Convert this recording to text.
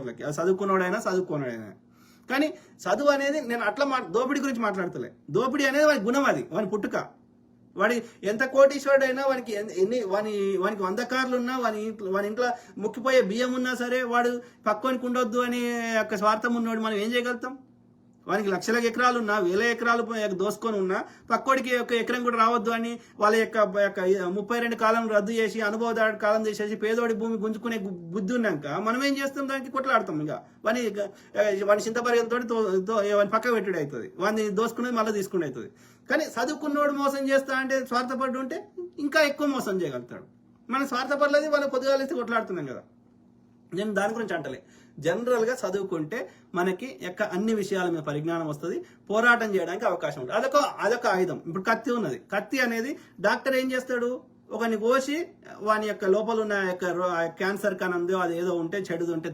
కోటీశ్వర్లకి, అది చదువుకోనోడైనా. కానీ చదువు అనేది నేను అట్లా దోపిడీ గురించి మాట్లాడతలే. దోపిడీ అనేది వాని గుణం, అది వాని పుట్టుక. వాడి ఎంత కోటీశ్వరుడైనా వానికి వానికి 100 కార్లు ఉన్నా, వాని ఇంట్లో ముక్కిపోయే బియ్యం ఉన్నా సరే, వాడు పక్కోనికి ఉండొద్దు అని యొక్క స్వార్థం ఉన్నవాడు మనం ఏం చేయగలుగుతాం? వానికి లక్షల ఎకరాలు ఉన్నా, 1000 ఎకరాలు దోసుకొని ఉన్నా, పక్కోడికి ఒక ఎకరం కూడా రావద్దు అని వాళ్ళ యొక్క 32 కాలం రద్దు చేసి, అనుభవదారు కాలం చేసేసి పేదోడి భూమి గుంజుకునే బుద్ధి ఉన్నాక మనం ఏం చేస్తాం? దానికి కొట్లాడతాం. ఇక వాని చింతపరిగంతో వాని పక్క పెట్టుడు అవుతుంది, వాడిని దోసుకునేది మళ్ళీ తీసుకునే అవుతుంది. కానీ చదువుకున్నోడు మోసం చేస్తా అంటే, స్వార్థపడి ఉంటే ఇంకా ఎక్కువ మోసం చేయగలుగుతాడు. మనం స్వార్థపడలేదు, వాళ్ళు పొద్దుగాలేసి కొట్లాడుతున్నాం కదా. నేను దాని గురించి అంటలే. జనరల్ గా చదువుకుంటే మనకి అన్ని విషయాల మీద పరిజ్ఞానం వస్తుంది, పోరాటం చేయడానికి అవకాశం ఉంటుంది. అదొక ఆయుధం. ఇప్పుడు కత్తి ఉన్నది. కత్తి అనేది డాక్టర్ ఏం చేస్తాడు? ఒకరిని కోసి వాని యొక్క లోపల ఉన్న క్యాన్సర్ కనందో అది ఏదో ఉంటే చెడుది ఉంటే